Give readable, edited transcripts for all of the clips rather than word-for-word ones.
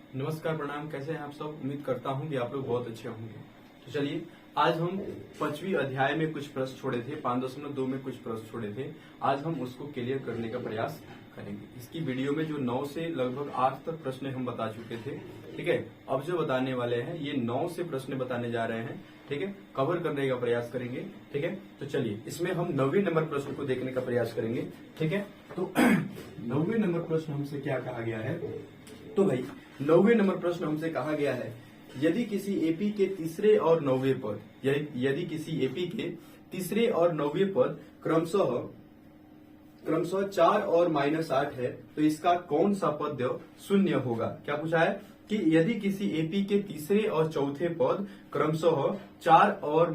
नमस्कार, प्रणाम। कैसे हैं आप सब? उम्मीद करता हूं कि आप लोग बहुत अच्छे होंगे। तो चलिए, आज हम 5वीं अध्याय में कुछ प्रश्न छोड़े थे, 5.2 में कुछ प्रश्न छोड़े थे। आज हम उसको क्लियर करने का प्रयास करेंगे। इसकी वीडियो में जो 9 से लगभग 8 तक प्रश्न हम बता चुके थे, ठीक है। अब जो बताने वाले हैं ये 9 से प्रश्न बताने जा रहे हैं, ठीक है। कवर करने का प्रयास करेंगे, ठीक है। तो चलिए, इसमें हम 9वें नंबर प्रश्न को देखने का प्रयास करेंगे, ठीक है। तो 9वें नंबर प्रश्न हमसे क्या कहा गया है? तो भाई 9वें नंबर प्रश्न हमसे कहा गया है, यदि किसी एपी के तीसरे और 9वें पद, यदि किसी एपी के तीसरे और 9वें पद क्रमशः 4 और -8 है, तो इसका कौन सा पद शून्य होगा? क्या पूछा है कि यदि किसी एपी के तीसरे और चौथे पद क्रमशः 4 और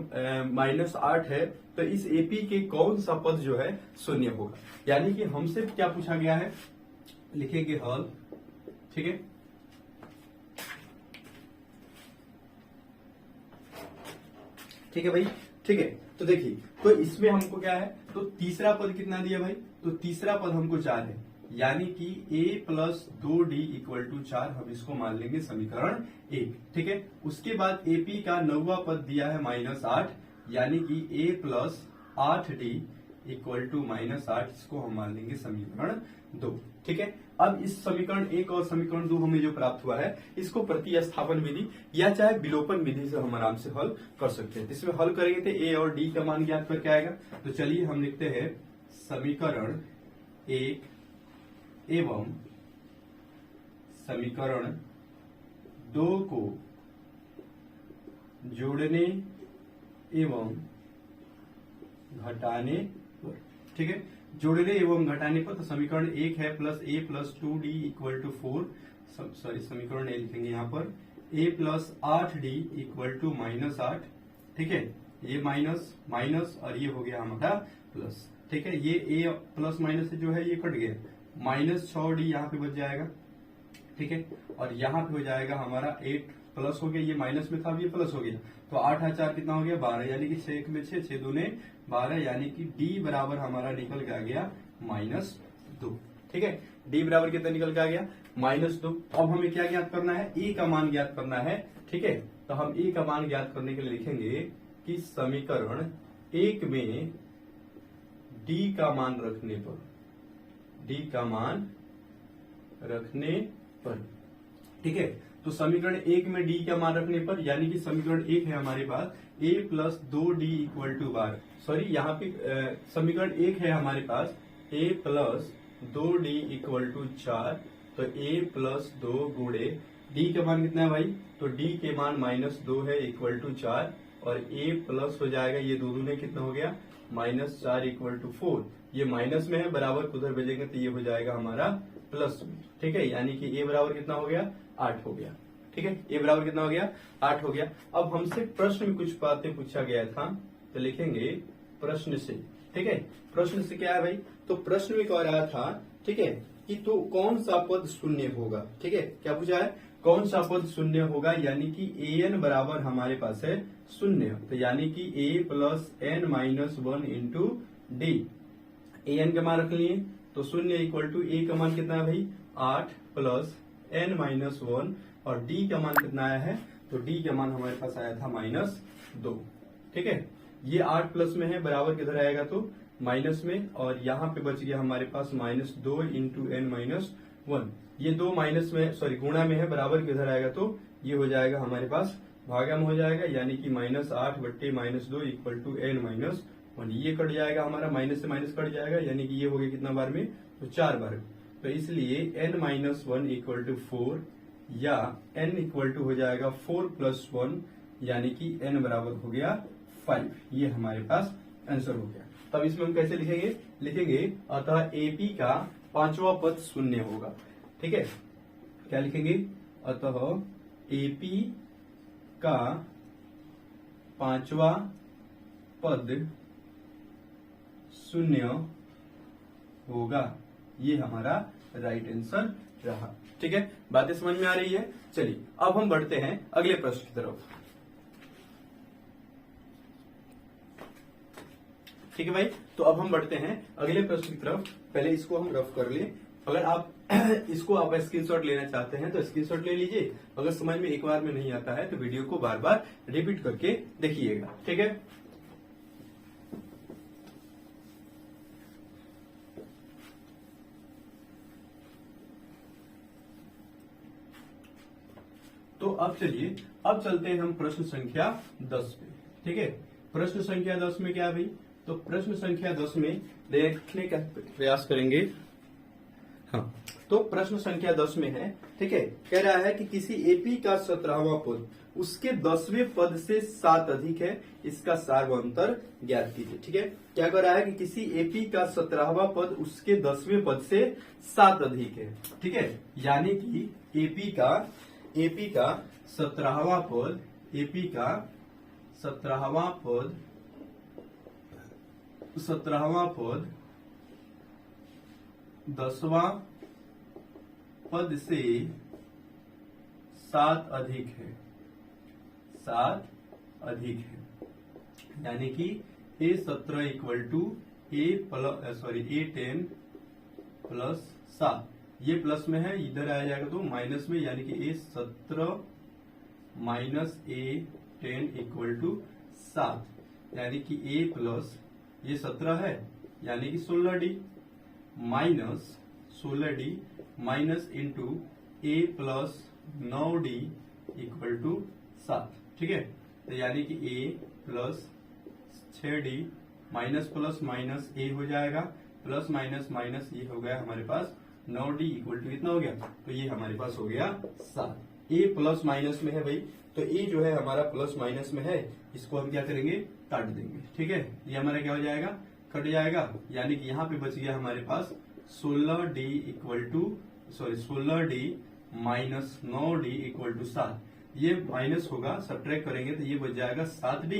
-8 है, तो इस एपी के कौन सा पद जो है शून्य होगा। यानी कि हमसे क्या पूछा गया है, लिखेंगे हल, ठीक है। ठीक है भाई, ठीक है। तो देखिए, तो इसमें हमको क्या है, तो तीसरा पद कितना दिया भाई? तो तीसरा पद हमको 4 है, यानी कि a + 2d = 4। हम इसको मान लेंगे समीकरण 1, ठीक है। उसके बाद एपी का 9वां पद दिया है -8, यानी कि a + 8d = -8। इसको हम मान लेंगे समीकरण 2, ठीक है। अब इस समीकरण 1 और समीकरण 2 हमें जो प्राप्त हुआ है, इसको प्रतिस्थापन विधि या चाहे विलोपन विधि से हम आराम से हल कर सकते हैं। इसमें हल करेंगे तो a और d का मान ज्ञात करके आएगा। तो चलिए हम लिखते हैं समीकरण 1 एवं समीकरण 2 को जोड़ने एवं घटाने पर, ठीक है। जोड़ने एवं घटाने पर तो समीकरण 1 है +a + 2d = 4। समीकरण ए लिखेंगे यहाँ पर a + 8d = -8, ठीक है। ये माइनस माइनस और ये हो गया हमारा प्लस, ठीक है। ये a प्लस माइनस से जो है ये कट गया, -6d यहाँ पे बच जाएगा, ठीक है। और यहाँ पे हो जाएगा हमारा 8 प्लस हो गया, ये माइनस में था, अब ये प्लस हो गया। तो 8 और 4 कितना हो गया? 12, यानी कि 6 में 6, 6 दूने 12, यानी कि d बराबर हमारा निकल के आ गया -2, ठीक है। d बराबर कितना निकल के आ गया? -2। अब हमें क्या ज्ञात करना है? a का मान ज्ञात करना है, ठीक है। तो हम a का मान ज्ञात करने के लिए लिखेंगे कि समीकरण 1 में d का मान रखने पर, d का मान रखने पर, ठीक है। तो समीकरण 1 में d का मान रखने पर, यानी कि समीकरण 1 है हमारे पास a + 2d = 12। सॉरी, यहाँ पे समीकरण 1 है हमारे पास a + 2d = 4। तो a + 2 गुणे d का मान कितना है भाई? तो d के मान -2 है = 4, और a प्लस हो जाएगा, ये दोनों में कितना हो गया? -4 = 4। ये माइनस में है, बराबर उधर भेजेंगे तो ये हो जाएगा हमारा प्लस में, ठीक है। यानी कि a बराबर कितना हो गया? 8 हो गया, ठीक है। a बराबर कितना हो गया? 8 हो गया। अब हमसे प्रश्न में कुछ बातें पूछा गया था, तो लिखेंगे प्रश्न से, ठीक है। प्रश्न से क्या है भाई? तो प्रश्न में कह रहा था, ठीक है, कि तो कौन सा पद शून्य होगा, ठीक है। क्या पूछा है? कौन सा पद शून्य होगा? यानी कि an बराबर हमारे पास है 0, तो यानी कि a + n - 1 × d। an का मान रख लिए, तो 0 = a का मान कितना है भाई? 8 + n - 1, और d का मान कितना आया है? तो d का मान हमारे पास आया था -2, ठीक है। ये 8 प्लस में है, बराबर किधर आएगा? तो माइनस में, और यहाँ पे बच गया हमारे पास -2 × n - 1। ये 2 माइनस में, सॉरी गुणा में है, बराबर किधर आएगा? तो ये हो जाएगा हमारे पास भागा में हो जाएगा, यानी कि -8 बट्टे -2 = n - 1। ये कट जाएगा हमारा, माइनस से माइनस कट जाएगा, यानी कि ये हो गया कितना बार में? तो 4 बार। तो इसलिए n - 1 = 4, या n = हो जाएगा 4 + 1, यानी कि n बराबर हो गया 5। ये हमारे पास आंसर हो गया। तब इसमें हम कैसे लिखेंगे? लिखेंगे अतः एपी का 5वां पद शून्य होगा, ठीक है। क्या लिखेंगे? अतः एपी का 5वां पद शून्य होगा। ये हमारा राइट आंसर रहा, ठीक है। बातें समझ में आ रही है? चलिए, अब हम बढ़ते हैं अगले प्रश्न की तरफ, ठीक है भाई। तो अब हम बढ़ते हैं अगले प्रश्न की तरफ। पहले इसको हम रफ कर ले, अगर आप इसको आप स्क्रीनशॉट लेना चाहते हैं तो स्क्रीनशॉट ले लीजिए। अगर समझ में एक बार में नहीं आता है तो वीडियो को बार बार रिपीट करके देखिएगा, ठीक है। तो अब चलिए, अब चलते हैं हम प्रश्न संख्या 10 पे, ठीक है। प्रश्न संख्या 10 में क्या है भाई, तो प्रश्न संख्या 10 में देखने का प्रयास करेंगे। हाँ, तो प्रश्न संख्या 10 में है, ठीक है, कह रहा है कि किसी एपी का 17वां पद उसके 10वें पद से 7 अधिक है, इसका सार्वंतर ज्ञात कीजिए, ठीक है। क्या कह रहा है कि किसी एपी का 17वां पद उसके 10वें पद से 7 अधिक है, ठीक है। यानी कि एपी का 17वां पद, एपी का 17वां पद 10वां पद से 7 अधिक है, 7 अधिक है। यानी कि A17 equal to A10 plus 7, ये प्लस में है, इधर आ जाएगा तो माइनस में, यानी कि A17 minus A10 equal to 7, यानी कि A प्लस ये 17 है, यानी कि 16D minus 16D minus into A plus 9D equal to 7, ठीक है। तो यानी कि A plus 6D minus plus minus A हो जाएगा, प्लस माइनस माइनस ये हो गया हमारे पास 9D इक्वल टू कितना हो गया, तो ये हमारे पास हो गया 7। A प्लस माइनस में है भाई, तो A जो है हमारा प्लस माइनस में है, इसको हम क्या करेंगे, काट देंगे, ठीक है। ये हमारा क्या हो जाएगा, कट जाएगा, यानी कि यहाँ पे बच गया हमारे पास 16D equal to 16D minus 9D equal to 7। ये माइनस होगा, सब्ट्रैक्ट करेंगे तो ये बच जाएगा 7D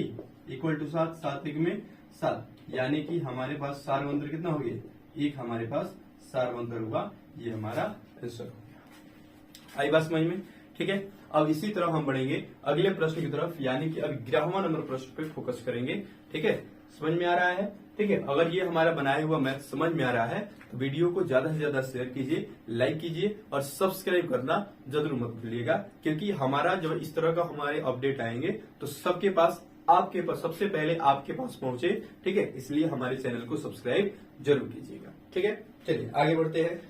इक्वल टू 7, 7 एक में 7, यानी कि हमारे पास सार्वंतर कितना हो गया, एक हमारे पास सार्वंतर हुआ, ये हमारा आंसर हो गया। आई बात समझ में, ठीक है। अब इसी तरह हम बढ़ेंगे अगले प्रश्न की तरफ, यानी कि अब 11वां नंबर प्रश्न पे फोकस करेंगे, ठीक है। समझ में आ रहा है, ठीक है। अगर ये हमारा बनाया हुआ मैथ समझ में आ रहा है तो वीडियो को ज्यादा से ज्यादा शेयर कीजिए, लाइक कीजिए और सब्सक्राइब करना जरूर मत भूलिएगा, क्योंकि हमारा जब इस तरह का हमारे अपडेट आएंगे तो सबके पास, आपके पास सबसे पहले आपके पास पहुंचे, ठीक है। इसलिए हमारे चैनल को सब्सक्राइब जरूर कीजिएगा, ठीक है। चलिए आगे बढ़ते हैं।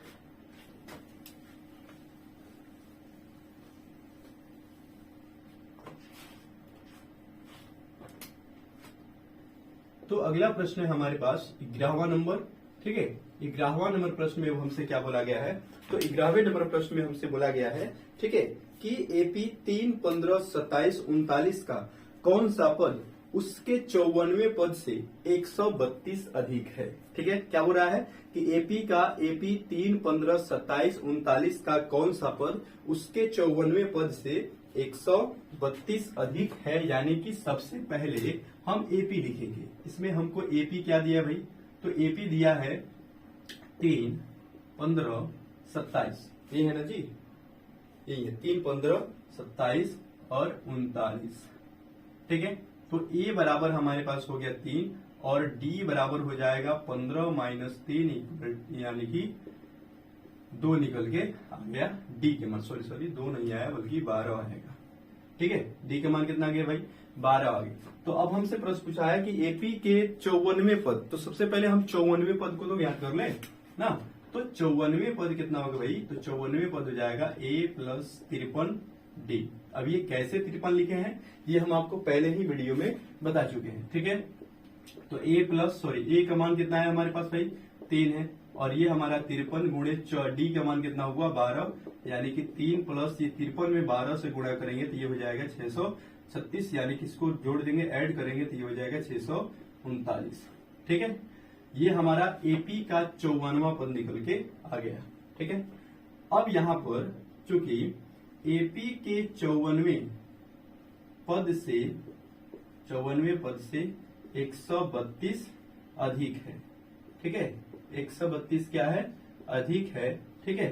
तो अगला प्रश्न है हमारे पास 11वां नंबर, ठीक है। 11वां नंबर प्रश्न में हमसे क्या बोला गया है, तो 11वें नंबर प्रश्न में हमसे बोला गया है, ठीक है, कि एपी 3, 15, 27, 39 का कौन सा पद उसके 54वें पद से 132 अधिक है, ठीक है। क्या हो रहा है कि एपी 3, 15, 27, 39 का कौन सा पद उसके 54वें पद से 132 अधिक है, यानी कि सबसे पहले हम एपी लिखेंगे। इसमें हमको एपी क्या दिया भाई, तो एपी दिया है 3, 15, 27, ये है ना जी, यही है 3, 15, 27 और 39, ठीक है। तो ए बराबर हमारे पास हो गया 3 और डी बराबर हो जाएगा 15 माइनस 3, यानी कि 2 निकल के आ गया डी के मान, सॉरी 2 नहीं आया बल्कि 12 आएगा, ठीक है। डी के मान कितना आ गया भाई, 12 आ गया। तो अब हमसे प्रश्न पूछा है कि एपी के 54वें पद, तो सबसे पहले हम 54वें पद को तो याद कर ले ना, तो 54वें पद कितना होगा भाई, तो 54वें पद हो जाएगा ए प्लस 53 डी। अब ये कैसे 53 लिखे हैं ये हम आपको पहले ही वीडियो में बता चुके हैं, ठीक है। तो ए का मान कितना है हमारे पास भाई, 3 है, और ये हमारा 53 गुणे डी का मान कितना हुआ 12, यानी कि 3 प्लस ये 53 में 12 से गुणा करेंगे तो ये हो जाएगा 636, यानी कि इसको जोड़ देंगे, ऐड करेंगे तो ये हो जाएगा 639, ठीक है। ये हमारा एपी का 54वां पद निकल के आ गया, ठीक है। अब यहाँ पर चूंकि एपी के 54वें पद से 132 अधिक है, ठीक है। 132 क्या है, अधिक है, ठीक है।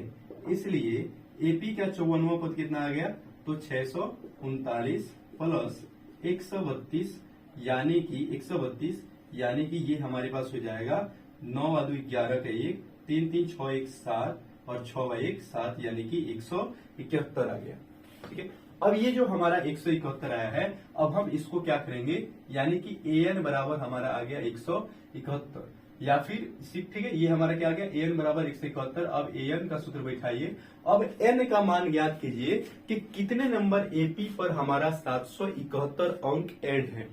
इसलिए एपी का 54वां पद कितना आ गया, तो 639 प्लस 132, यानी कि 132, यानी कि ये हमारे पास हो जाएगा 9 × 2 = 11 का 1, 3 3 6 1 7, और 6/1 7 यानी कि 171 आ गया। ठीक है, अब ये जो हमारा 171 आया है, अब हम इसको क्या करेंगे, यानी कि an बराबर हमारा आ गया 171, या फिर ठीक है, ये हमारा क्या आ गया, an बराबर 171। अब an का सूत्र बैठाइए, अब n का मान ज्ञात कीजिए कि कितने नंबर एपी पर हमारा 771 अंक ऐड है।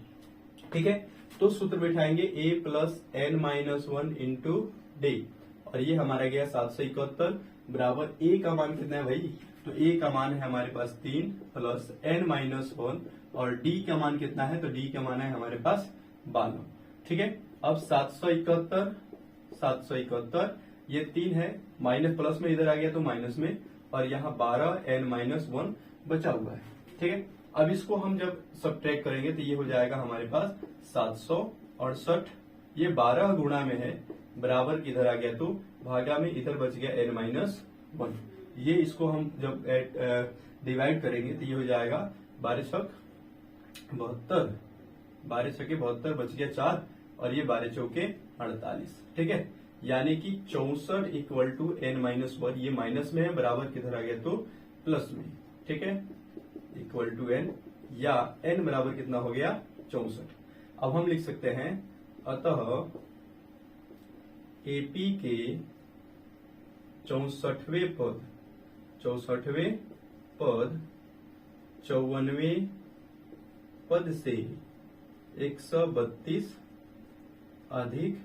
ठीक है, तो सूत्र बैठाएंगे a plus n minus 1 into D, और ये हमारा गया 771 बराबर a का मान कितना है भाई, तो a का मान है हमारे पास 3 प्लस n माइनस 1, और d का मान कितना है, तो d का मान है हमारे पास 12। ठीक है, अब 771 ये 3 है, माइनस प्लस में इधर आ गया तो माइनस में, और यहाँ 12 n माइनस 1 बचा हुआ है। ठीक है, अब इसको हम जब सब्ट्रैक्ट करेंगे तो ये हो जाएगा हमारे पास 768, ये 12 गुणा में है, बराबर किधर आ गया तो भागा में इधर बच गया n माइनस 1। ये इसको हम जब डिवाइड करेंगे तो ये हो जाएगा 12 छक 72, 12 छके 72 बच गया 4, और ये 12 चौके 48। ठीक है, यानी कि 64 इक्वल टू n माइनस 1, ये माइनस में है, बराबर किधर आ गया तो प्लस में। ठीक है, इक्वल टू n, या n बराबर कितना हो गया 64। अब हम लिख सकते हैं, अतः एपी के 64वें पद 54वें पद से 132 अधिक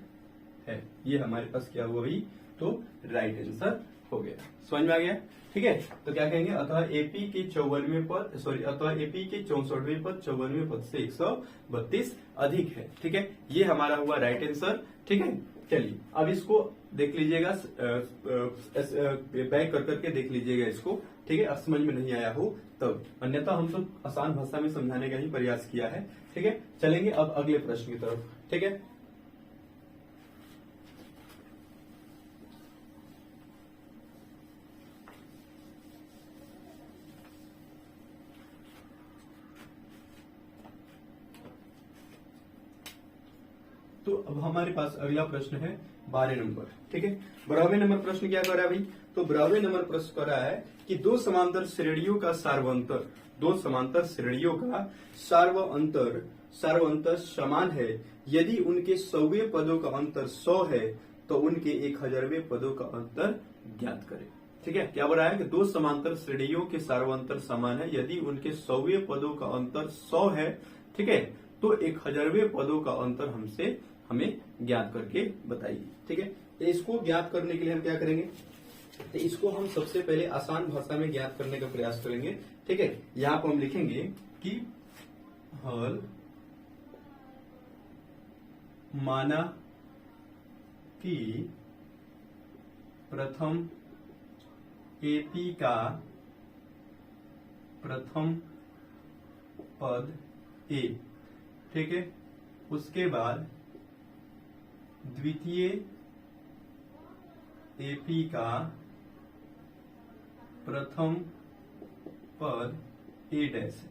है। ये हमारे पास क्या हुआ भाई, तो राइट आंसर हो गया। समझ में आ गया। ठीक है, तो क्या कहेंगे, अतः एपी के 54वें पद अतः एपी के 64वें पद 54वें पद से 132 अधिक है। ठीक है, ये हमारा हुआ राइट आंसर। ठीक है, चलिए अब इसको देख लीजिएगा, बैक कर करके देख लीजिएगा इसको। ठीक है, अब समझ में नहीं आया हो तब, अन्यथा हम तो आसान भाषा में समझाने का ही प्रयास किया है। ठीक है, चलेंगे अब अगले प्रश्न की तरफ। ठीक है, तो अब हमारे पास अगला प्रश्न है 12 नंबर। ठीक है, 12वें नंबर प्रश्न क्या कर रहा है भाई, तो 12वें नंबर प्रश्न कर रहा है कि दो समांतर श्रेणियों का सार्वंतर, दो समांतर श्रेणियों का सार्वंतर समान है यदि उनके 100वें पदों का अंतर 100 है तो उनके 1000वें पदों का अंतर ज्ञात करें। ठीक है, क्या बोल रहा है कि दो समांतर श्रेणियों के सार्वंतर समान है यदि उनके 100वें पदों का अंतर 100 है। ठीक है, तो 1000वें पदों का अंतर हमें ज्ञात करके बताइए। ठीक है, तो इसको ज्ञात करने के लिए हम क्या करेंगे, तो इसको हम सबसे पहले आसान भाषा में ज्ञात करने का प्रयास करेंगे। ठीक है, यहाँ पर हम लिखेंगे कि हल माना कि प्रथम एपी का प्रथम पद ए। ठीक है, उसके बाद द्वितीय एपी का प्रथम पद ए डैश।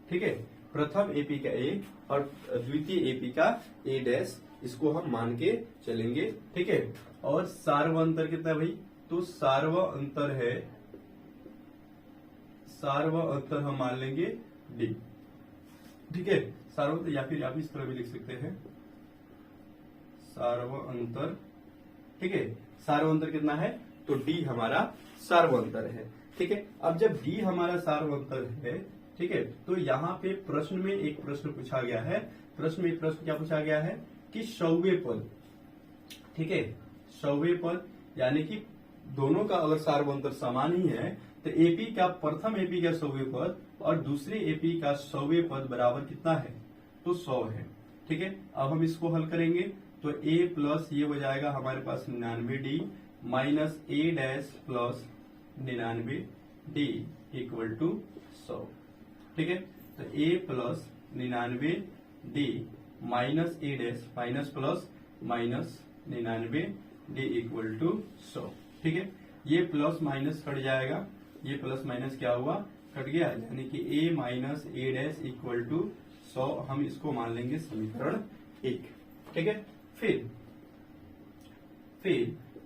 ठीक है, प्रथम एपी का ए और द्वितीय एपी का ए डैश, इसको हम मान के चलेंगे। ठीक है, और सार्व अंतर कितना है भाई, तो सार्व अंतर है, सार्व अंतर हम मान लेंगे डी। ठीक है, सार्व अंतर, या फिर आप इस तरह भी लिख सकते हैं सार्व अंतर। ठीक है, सार्व अंतर कितना है, तो डी हमारा सार्व अंतर है। ठीक है, अब जब डी हमारा सार्व अंतर है, ठीक है, तो यहाँ पे प्रश्न में एक प्रश्न पूछा गया है, प्रश्न में एक प्रश्न क्या पूछा गया है कि 100वें पद। ठीक है, 100वें पद यानी कि दोनों का अगर सार्व अंतर समान ही है तो एपी का प्रथम एपी का 100वें पद और दूसरे एपी का 100वें पद बराबर कितना है, तो 100 है। ठीक है, अब हम इसको हल करेंगे तो a प्लस ये हो जाएगा हमारे पास 99d minus a dash plus 99d equal to 100। ठीक है, तो a plus 99d minus a dash minus plus minus 99d equal to 100। ठीक है, ये प्लस माइनस कट जाएगा, ये प्लस माइनस क्या हुआ, कट गया, यानी कि a minus a dash equal to 100। हम इसको मान लेंगे समीकरण 1। ठीक है, फिर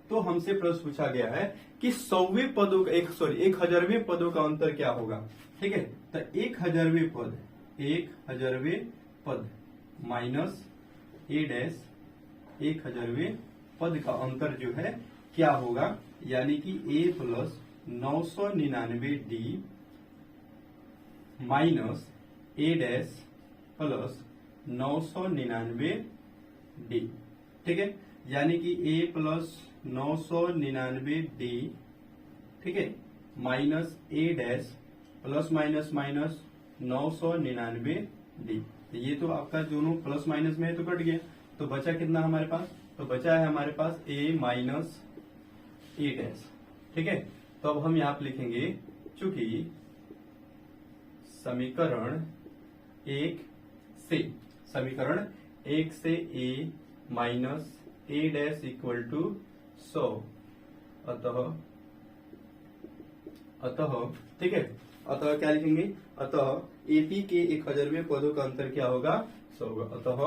तो हमसे प्रश्न पूछा गया है कि 100वें पदों का 1000वें पदों का अंतर क्या होगा। ठीक है, तो 1000वें पद माइनस ए डैश 1000वें पद का अंतर जो है क्या होगा, यानी कि ए plus 999 D minus A dash plus 999 D. ठीक है, यानी कि ए प्लस 999 डी, ठीक है, minus A dash plus minus minus 999 D. ये तो आपका दोनों प्लस माइनस में है तो कट गया, तो बचा कितना हमारे पास, तो बचा है हमारे पास ए माइनस ए डैश। ठीक है, तो अब हम यहां पे लिखेंगे चूंकि समीकरण एक से A minus A dash equal to 100, अतः ठीक है, अतः क्या लिखेंगे, अतः एपी के 1000वें पदों का अंतर क्या होगा, 100 होगा। अतः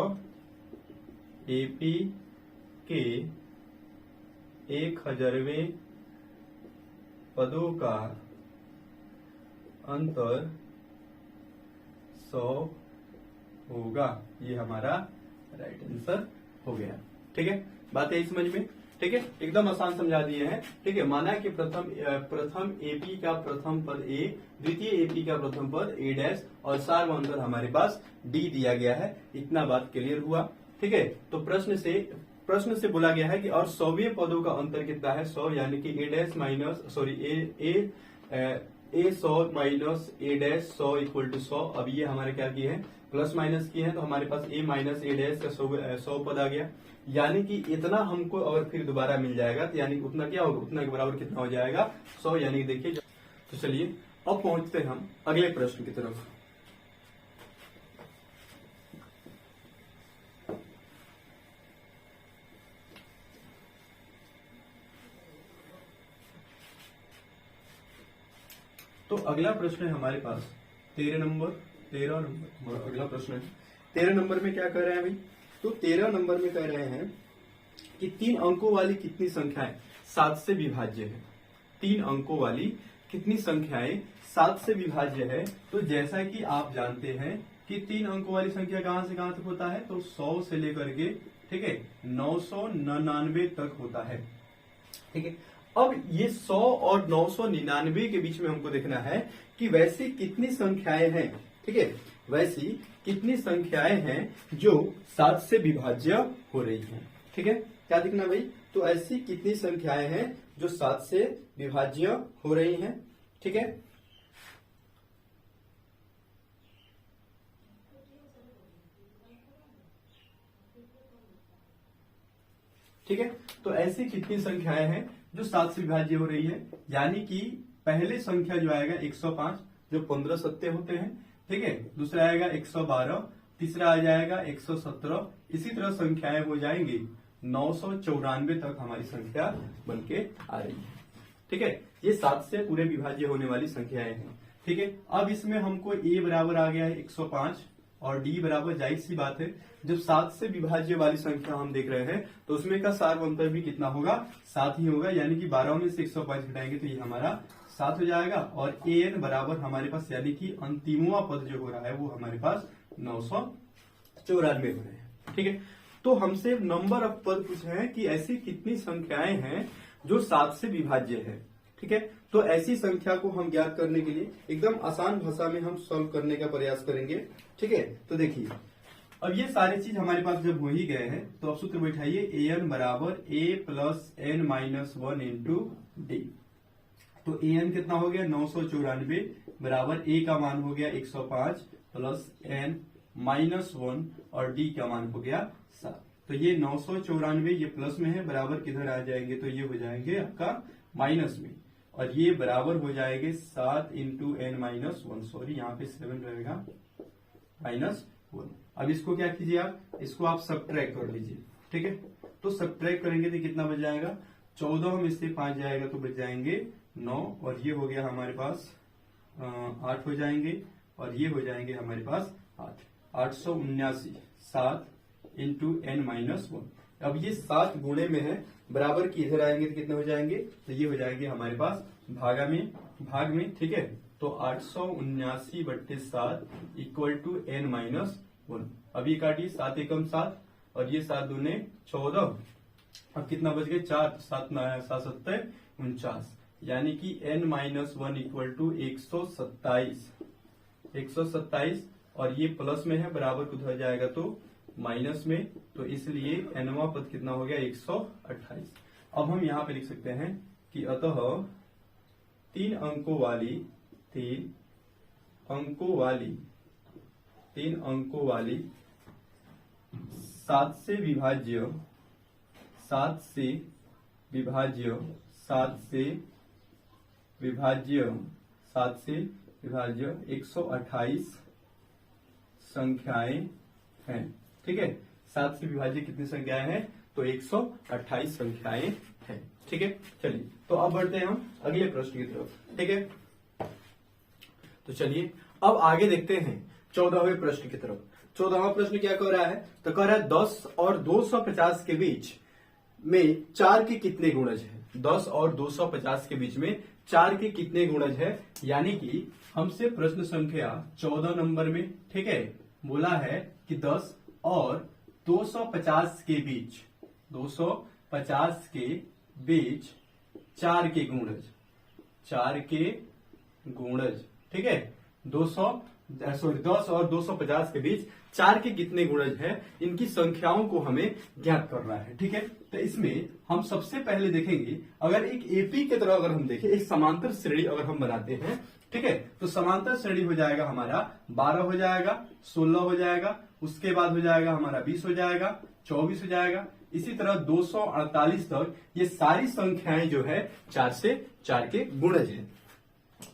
एपी के 1000वें पदों का अंतर 100 होगा। ये हमारा राइट आंसर हो गया। ठीक है, बात है समझ में। ठीक है, एकदम आसान समझा दिए हैं। ठीक है, माना कि प्रथम एपी का प्रथम पद ए, द्वितीय एपी का प्रथम पद ए डैश और सार्वंतर हमारे पास डी दिया गया है। इतना बात क्लियर हुआ। ठीक है, तो प्रश्न से बोला गया है कि और 100वें पदों का अंतर कितना है, 100, यानी कि A dash minus A 100 minus A dash 100 equal to 100। अब ये हमारे क्या किए हैं, प्लस माइनस किए हैं, तो हमारे पास ए माइनस ए डैश का 100 पद आ गया, यानी कि इतना हमको अगर फिर दोबारा मिल जाएगा तो यानी कि उतना क्या होगा, उतना के बराबर कितना हो जाएगा, 100। यानी कि देखिए, तो चलिए अब पहुंचते हैं हम अगले प्रश्न की तरफ। तो अगला प्रश्न है हमारे पास 13 नंबर अगला प्रश्न है 13 नंबर में क्या कह रहे हैं भाई, तो 13 नंबर में कह रहे हैं कि 3 अंकों वाली कितनी संख्याएं 7 से विभाज्य है। 3 अंकों वाली कितनी संख्याएं 7 से विभाज्य है। तो जैसा कि आप जानते हैं कि 3 अंकों वाली संख्या कहां से कहां तक होता है, तो 100 से लेकर के, ठीक है, 999 तक होता है। ठीक है, अब ये 100 और 999 के बीच में हमको देखना है कि वैसी कितनी संख्याएं हैं। ठीक है, वैसी कितनी संख्याएं हैं जो 7 से विभाज्य हो रही हैं। ठीक है, क्या देखना भाई, तो ऐसी कितनी संख्याएं हैं जो 7 से विभाज्य हो रही हैं। ठीक है, ठीक है, तो ऐसी कितनी संख्याएं हैं जो 7 से विभाज्य हो रही है, यानी कि पहले संख्या जो आएगा 105 जो 15 सत्ते होते हैं। ठीक है, दूसरा आएगा 112, तीसरा आ जाएगा 117, इसी तरह संख्याएं हो जाएंगी 994 तक हमारी संख्या बनके आ रही है। ठीक है, ये 7 से पूरे विभाज्य होने वाली संख्याएं हैं। ठीक है, अब इसमें हमको ए बराबर आ गया है 105 और डी बराबर, जाहिर सी बात है जब 7 से विभाज्य वाली संख्या हम देख रहे हैं तो उसमें का सार्वंतर भी कितना होगा, 7 ही होगा, यानी कि 12 में से 105 घटाएंगे तो ये हमारा 7 हो जाएगा। और ए एन बराबर हमारे पास, यानी कि अंतिमवा पद जो हो रहा है वो हमारे पास 994 हो रहे हैं। ठीक है, तो हमसे नंबर ऑफ पद पूछे हैं कि ऐसी कितनी संख्याएं हैं जो 7 से विभाज्य है। ठीक है, तो ऐसी संख्या को हम ज्ञात करने के लिए एकदम आसान भाषा में हम सॉल्व करने का प्रयास करेंगे। ठीक है, तो देखिए अब ये सारी चीज हमारे पास जब हो ही गए हैं तो अब सूत्र बैठाइए, ए एन बराबर A plus N minus 1 into D. तो ए एन कितना हो गया 994 बराबर ए का मान हो गया 105 प्लस एन माइनस 1 और डी का मान हो गया 7। तो ये 994 ये प्लस में है, बराबर किधर आ जाएंगे, तो ये हो जाएंगे आपका माइनस में, और ये बराबर हो जाएंगे 7 इंटू एन माइनस 1, सॉरी यहाँ पे 7 रहेगा माइनस 1। अब इसको क्या कीजिए आप, इसको आप सब्ट्रैक्ट कर लीजिए। ठीक है, तो सब्ट्रैक्ट करेंगे तो कितना बच जाएगा, 14 में से 5 जाएगा तो बच जाएंगे 9, और ये हो गया हमारे पास 8 हो जाएंगे, और ये हो जाएंगे हमारे पास 879, 7 इंटू एन माइनस 1। अब ये 7 गुणे में है बराबर की इधर आएंगे तो कितने हो जाएंगे, तो ये हो जाएंगे हमारे पास भाग में, ठीक है। तो 879/7 इक्वल टू n-1। अब ये काटिए, 7 एकम 7 और ये 7 दूने 14। अब कितना बच गए, 4, 7 7 49, यानी कि n-1 इक्वल टू 127 और ये प्लस में है, बराबर को उधर जाएगा तो माइनस में, तो इसलिए nवां पद कितना हो गया, 128। अब हम यहां पे लिख सकते हैं कि अतः 3 अंकों वाली 7 से विभाज्य 128 संख्याएं हैं, ठीक है। 7 से विभाज्य कितनी संख्याएं हैं, तो 128 संख्याएं हैं, ठीक है। चलिए, तो अब बढ़ते हैं हम अगले प्रश्न की तरफ, ठीक है। तो चलिए अब आगे देखते हैं 14वें प्रश्न की तरफ। 14वां प्रश्न क्या कह रहा है, तो कह रहा है 10 और 250 के बीच में 4 के कितने गुणज है। 10 और 250 के बीच में 4 के कितने गुणज है, यानी कि हमसे प्रश्न संख्या 14 नंबर में, ठीक है, बोला है कि 10 और 250 के बीच 4 के गुणज, ठीक है। 10 और 250 के बीच 4 के कितने गुणज है, इनकी संख्याओं को हमें ज्ञात करना है, ठीक है। तो इसमें हम सबसे पहले देखेंगे, अगर एक एपी की तरह अगर हम देखें, एक समांतर श्रेणी अगर हम बनाते हैं, ठीक है, तो समांतर श्रेणी हो जाएगा हमारा 12 हो जाएगा, 16 हो जाएगा, उसके बाद हो जाएगा हमारा 20 हो जाएगा, 24 हो जाएगा, इसी तरह 248 तक ये सारी संख्याएं जो है 4 से 4 के गुणज है,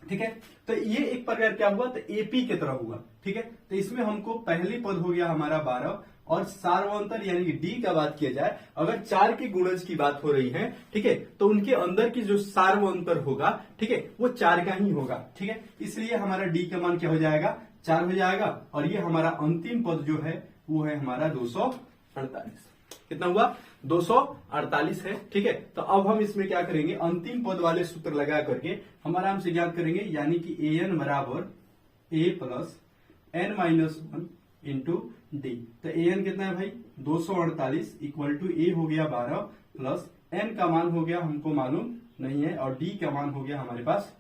ठीक है। तो ये एक प्रकार क्या हुआ, तो एपी की तरह हुआ, ठीक है। तो इसमें हमको पहली पद हो गया हमारा 12 और सार्वंतर यानी कि डी का बात किया जाए, अगर 4 के गुणज की बात हो रही है, ठीक है, तो उनके अंदर की जो सार्वंतर होगा, ठीक है, वो 4 का ही होगा, ठीक है। इसलिए हमारा डी का मान क्या हो जाएगा, 4 हो जाएगा। और ये हमारा अंतिम पद जो है वो है हमारा 248। कितना हुआ, 248 है, ठीक है। तो अब हम इसमें क्या करेंगे, अंतिम पद वाले सूत्र लगा करके हम आराम से ज्ञात करेंगे, यानी कि an बराबर a plus n-1 into D. तो an कितना है भाई, 248 इक्वल टू a हो गया 12 प्लस n का मान हो गया हमको मालूम नहीं है और d का मान हो गया हमारे पास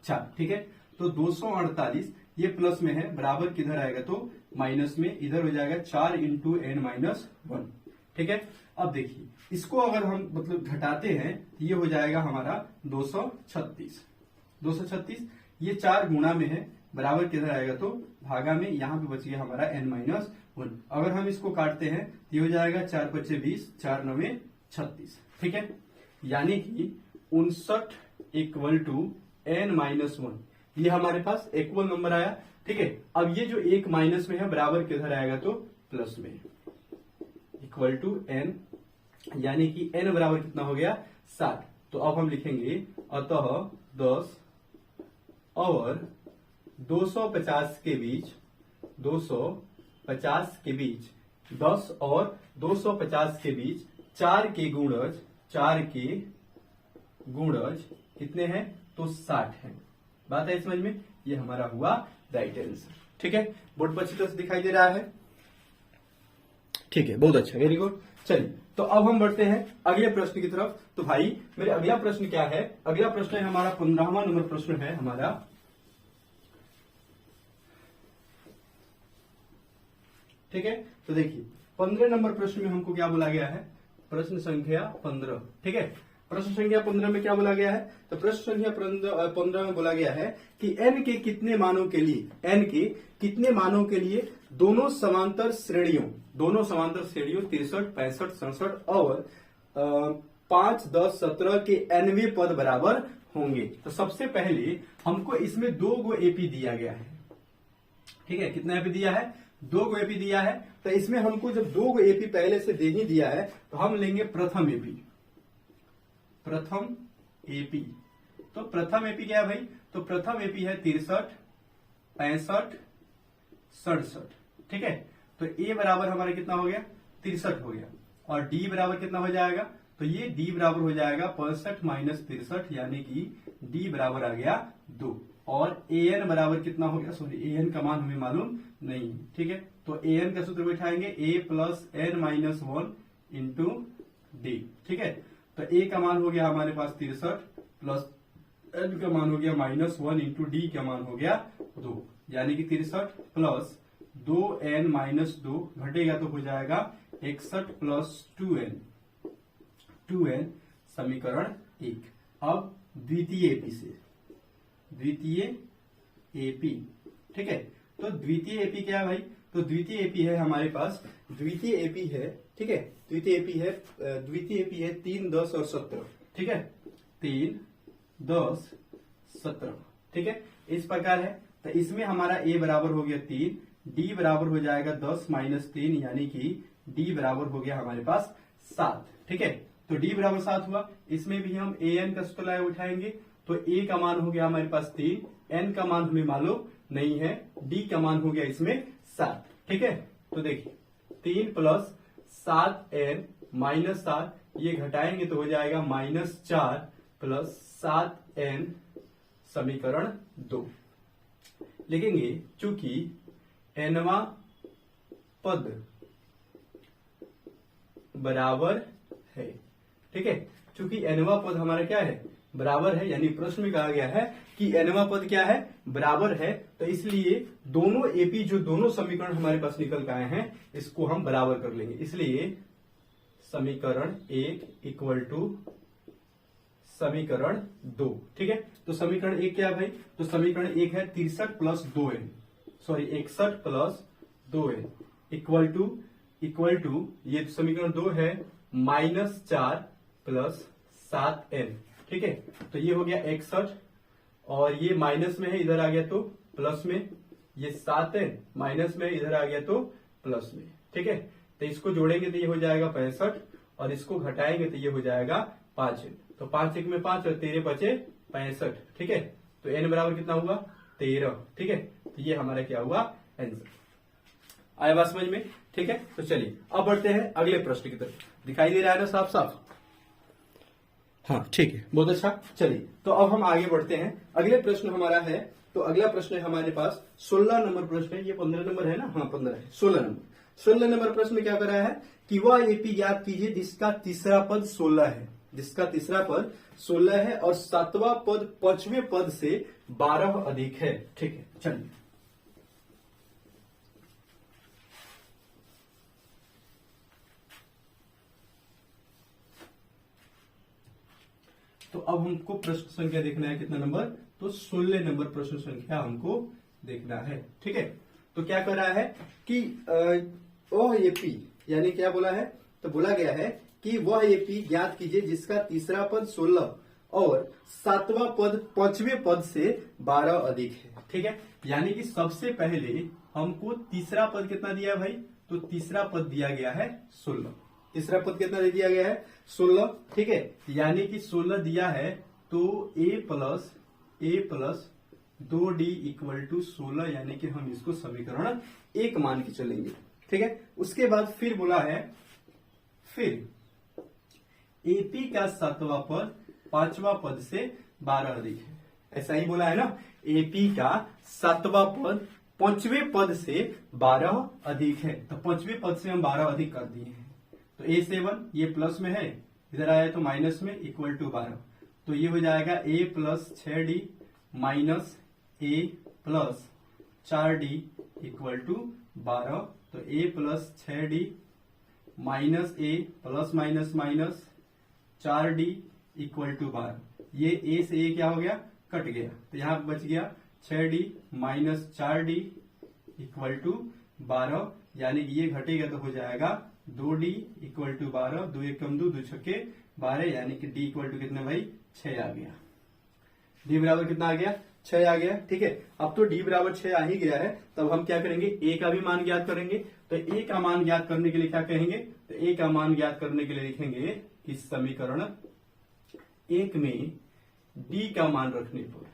4, ठीक है। तो 248 ये प्लस में है, बराबर किधर आएगा तो माइनस में, इधर हो जाएगा 4 इंटू n-1, ठीक है। अब देखिए, इसको अगर हम मतलब घटाते हैं तो ये हो जाएगा हमारा 236। ये 4 गुणा में है, बराबर किधर आएगा तो भागा में, यहां पे बच गया हमारा n-1। अगर हम इसको काटते हैं तो ये हो जाएगा 4 × 5 = 20, 4 × 9 = 36, ठीक है। यानी कि 59 इक्वल टू n-1, ये हमारे पास इक्वल नंबर आया, ठीक है। अब ये जो एक माइनस में है, बराबर किधर आएगा तो प्लस में, इक्वल टू n, यानी कि n बराबर कितना हो गया 60। तो अब हम लिखेंगे अतः 10 और 250 के बीच 10 और 250 के बीच 4 के गुणज कितने हैं तो 60 है। बात है समझ में, ये हमारा हुआ राइट आंसर, ठीक है। बोर्ड पर अच्छी तरह से दिखाई दे रहा है, ठीक है, बहुत अच्छा, वेरी गुड। चलिए, तो अब हम बढ़ते हैं अगले प्रश्न की तरफ। तो भाई मेरे अगला प्रश्न क्या है, अगला प्रश्न है हमारा 15वां नंबर प्रश्न है हमारा, ठीक है। तो देखिए 15 नंबर प्रश्न में हमको क्या बोला गया है, प्रश्न संख्या 15, ठीक है। प्रश्न संख्या 15 में क्या बोला गया है, तो प्रश्न संख्या 15 में बोला गया है कि n के कितने मानों के लिए दोनों समांतर श्रेणियों 63, 65, 67 और 5, 10, 17 के nवें पद बराबर होंगे। तो सबसे पहले हमको इसमें 2 गो एपी दिया गया है, ठीक है। कितना एपी दिया है, 2 गो एपी दिया है। तो इसमें हमको जब 2 गो एपी पहले से दे ही दिया है तो हम लेंगे प्रथम एपी। तो प्रथम एपी क्या है भाई, तो प्रथम एपी है 63, 65, 67, ठीक है। तो ए बराबर हमारा कितना हो गया 63 हो गया और डी बराबर कितना हो जाएगा तो ये डी बराबर हो जाएगा 65 माइनस 63, यानी कि डी बराबर आ गया 2। और ए एन बराबर कितना हो गया, सॉरी ए एन का मान हमें मालूम नहीं है, ठीक है। तो ए एन का सूत्र बैठाएंगे A plus N minus 1 into D, ठीक है। तो ए का मान हो गया हमारे पास 63 प्लस एन का मान हो गया -1 इंटू डी का मान हो गया 2, यानी कि 63 प्लस 2n माइनस 2 घटेगा तो हो जाएगा 61 प्लस 2n समीकरण 1। अब द्वितीय एपी से, द्वितीय एपी, ठीक है। तो द्वितीय एपी क्या है भाई, तो द्वितीय एपी है हमारे पास, द्वितीय एपी है, ठीक है, द्वितीय एपी है 3, 10 और 17, ठीक है, 3, 10, 17, ठीक है, इस प्रकार है। तो इसमें हमारा ए बराबर हो गया 3, डी बराबर हो जाएगा 10 माइनस 3, यानी कि डी बराबर हो गया हमारे पास 7, ठीक है। तो डी बराबर 7 हुआ, इसमें भी हम ए एन का सूत्र उठाएंगे। तो ए का मान हो गया हमारे पास 3, एन का मान हमें मालूम नहीं है, डी का मान हो गया इसमें 7, ठीक है। तो देखिए 3 प्लस 7n माइनस 7, ये घटाएंगे तो हो जाएगा -4 प्लस 7n समीकरण 2। लिखेंगे चूंकि nवा पद बराबर है, ठीक है, चूंकि nवा पद हमारा क्या है, बराबर है, यानी प्रश्न में कहा गया है कि nवा पद क्या है, बराबर है। तो इसलिए दोनों एपी जो दोनों समीकरण हमारे पास निकल के आए हैं, इसको हम बराबर कर लेंगे। इसलिए समीकरण 1 इक्वल टू समीकरण 2, ठीक है। तो समीकरण 1 क्या है भाई, तो समीकरण 1 है 63 plus 2n, sorry 61 plus 2n equal to ये समीकरण 2 है -4 प्लस 7n, ठीक है। तो ये हो गया 61 और ये माइनस में है, इधर आ गया तो प्लस में, ये 7n माइनस में इधर आ गया तो प्लस में, ठीक है। तो इसको जोड़ेंगे तो ये हो जाएगा 65 और इसको घटाएंगे तो ये हो जाएगा 5n। तो 5 1 में 5 और 13 बचे 65, ठीक है। तो n बराबर कितना हुआ 13, ठीक है। तो ये हमारा क्या हुआ आंसर। आया बात समझ में, ठीक है। तो चलिए अब बढ़ते हैं अगले प्रश्न की तरफ। दिखाई दे रहा है ना साफ साफ, हाँ ठीक है, बहुत अच्छा। चलिए तो अब हम आगे बढ़ते हैं। अगले प्रश्न हमारा है, तो अगला प्रश्न है हमारे पास 16 नंबर प्रश्न है। ये 15 नंबर है ना, हाँ 15 है, 16 नंबर प्रश्न में क्या कर रहा है कि वह एपी ज्ञात कीजिए जिसका तीसरा पद 16 है, जिसका तीसरा पद 16 है और 7वां पद 5वें पद से 12 अधिक है, ठीक है। चलिए तो अब हमको प्रश्न संख्या देखना है, कितना नंबर, तो 16 नंबर प्रश्न संख्या हमको देखना है, ठीक है। तो क्या कर रहा है कि वह एपी, यानी क्या बोला है, तो बोला गया है कि वह एपी ज्ञात कीजिए जिसका तीसरा पद 16 और 7वां पद 5वें पद से 12 अधिक है, ठीक है। यानी कि सबसे पहले हमको तीसरा पद कितना दिया भाई, तो तीसरा पद दिया गया है 16। तीसरा पद कितना दे दिया गया है 16, ठीक है। यानी कि 16 दिया है तो a plus 2d equal to 16, यानी कि हम इसको समीकरण 1 मान के चलेंगे, ठीक है। उसके बाद फिर बोला है, फिर एपी का 7वां पद 5वां पद से 12 अधिक है, ऐसा ही बोला है ना। एपी का 7वां पद 5वें पद से 12 अधिक है, तो 5वें पद से हम 12 अधिक कर दिए हैं। तो a7 ये प्लस में है, इधर आया तो माइनस में, इक्वल टू 12। तो ये हो जाएगा a plus 6d minus a plus 4d equal to 12। तो a plus 6d minus a plus minus minus 4d equal to 12। ये a से a क्या हो गया, कट गया, तो यहां बच गया 6d minus 4d equal to 12, यानी कि ये घटेगा तो हो जाएगा 2d इक्वल टू 12, 2 एकम 2, 2 छक्के 12, यानी कि d इक्वल टू कितना भाई 6 आ गया। d बराबर कितना आ गया 6 आ गया, ठीक है। अब तो d बराबर 6 आ ही गया है, तब हम क्या करेंगे, a का भी मान ज्ञात करेंगे। तो a का मान ज्ञात करने के लिए क्या कहेंगे, तो a का मान ज्ञात करने के लिए लिखेंगे कि समीकरण 1 में d का मान रखने पर,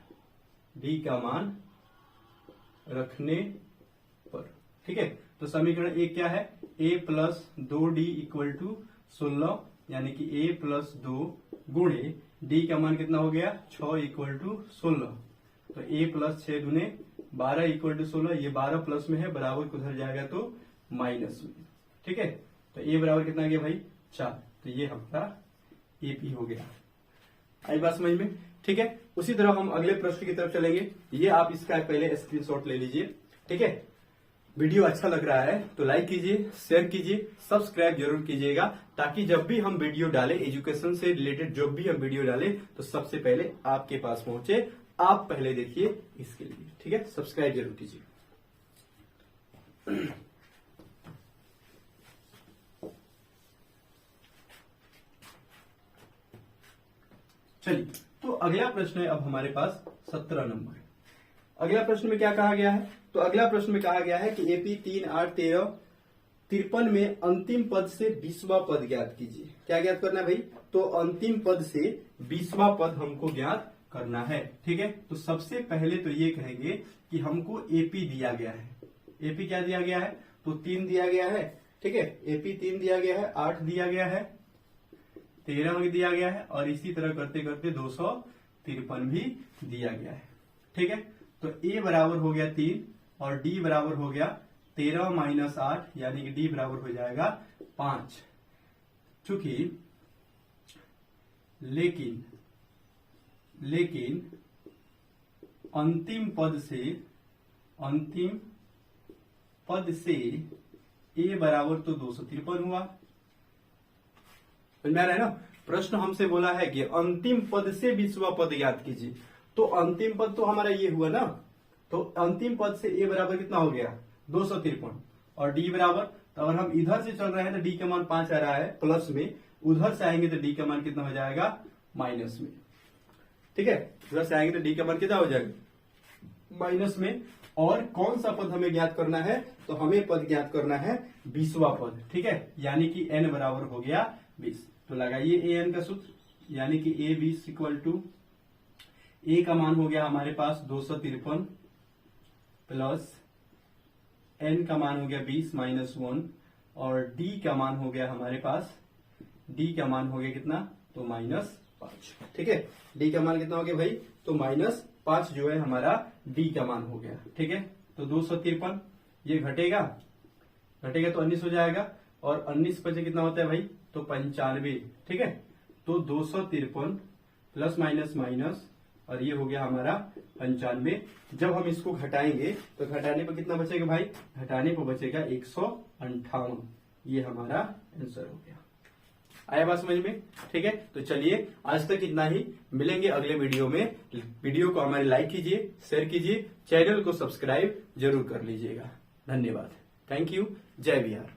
d का मान रखने पर, ठीक है। तो समीकरण 1 क्या है, a plus 2d equal to 16 यानी कि a प्लस 2 गुणे d का मान कितना हो गया 6 इक्वल टू 16। तो a प्लस 6 दुने 12 इक्वल टू 16, ये 12 प्लस में है, बराबर को उधर जाएगा तो माइनस में। ठीक है, तो a बराबर कितना आ गया भाई 4। तो ये हमारा AP हो गया। आई बात समझ में? ठीक है, उसी तरह हम अगले प्रश्न की तरफ चलेंगे। ये आप इसका पहले स्क्रीनशॉट ले लीजिए। ठीक है, वीडियो अच्छा लग रहा है तो लाइक कीजिए, शेयर कीजिए, सब्सक्राइब जरूर कीजिएगा, ताकि जब भी हम वीडियो डालें, एजुकेशन से रिलेटेड जब भी हम वीडियो डालें तो सबसे पहले आपके पास पहुंचे। आप पहले देखिए इसके लिए। ठीक है, सब्सक्राइब जरूर कीजिए। चलिए, तो अगला प्रश्न है अब हमारे पास 17 नंबर। अगला प्रश्न में क्या कहा गया है? तो अगला प्रश्न में कहा गया है कि एपी 3, 8, 13, 53 में अंतिम पद से 20वां पद ज्ञात कीजिए। क्या ज्ञात करना है भाई? तो अंतिम पद से 20वां पद हमको ज्ञात करना है। ठीक है, तो सबसे पहले तो ये कहेंगे कि हमको एपी दिया गया है। एपी क्या दिया गया है? तो 3 दिया गया है। ठीक है, एपी 3 दिया गया है, 8 दिया गया है, 13 दिया गया है, और इसी तरह करते करते 253 भी दिया गया है। ठीक है, तो ए बराबर हो गया 3 और डी बराबर हो गया 13 माइनस 8, यानी कि डी बराबर हो जाएगा 5। चूंकि लेकिन अंतिम पद से ए बराबर तो 253 हुआ। समझ में आ रहा है ना? प्रश्न हमसे बोला है कि अंतिम पद से 20वां पद ज्ञात कीजिए। तो अंतिम पद तो हमारा ये हुआ ना, तो अंतिम पद से ए बराबर कितना हो गया 253, और डी बराबर, तो अगर हम इधर से चल रहे हैं तो डी का मान 5 आ रहा है प्लस में, उधर से आएंगे तो डी का मान कितना हो जाएगा माइनस में। ठीक है, उधर से आएंगे तो डी का मान कितना हो जाएगा माइनस में। और कौन सा पद हमें ज्ञात करना है? तो हमें पद ज्ञात करना है 20वां पद। ठीक है, यानी कि n बराबर हो गया 20। तो लगाइए ए एन का सूत्र, यानी कि ए 20 इक्वल टू ए का मान हो गया हमारे पास 253 प्लस एन का मान हो गया 20 माइनस 1, और डी का मान हो गया हमारे पास, डी का मान हो गया कितना? तो -5। ठीक है, डी का मान कितना हो गया भाई? तो -5 जो है हमारा डी का मान हो गया। ठीक है, तो 253 ये घटेगा तो 19 हो जाएगा, और 19 बचे कितना होता है भाई? तो 95। ठीक है, तो 253 प्लस माइनस माइनस, और ये हो गया हमारा 95। जब हम इसको घटाएंगे तो घटाने पर कितना बचेगा भाई? घटाने पर बचेगा 158। ये हमारा आंसर हो गया। आया बात समझ में? ठीक है, तो चलिए आज तक इतना ही। मिलेंगे अगले वीडियो में। वीडियो को हमारे लाइक कीजिए, शेयर कीजिए, चैनल को सब्सक्राइब जरूर कर लीजिएगा। धन्यवाद। Thank you. जय बिहार।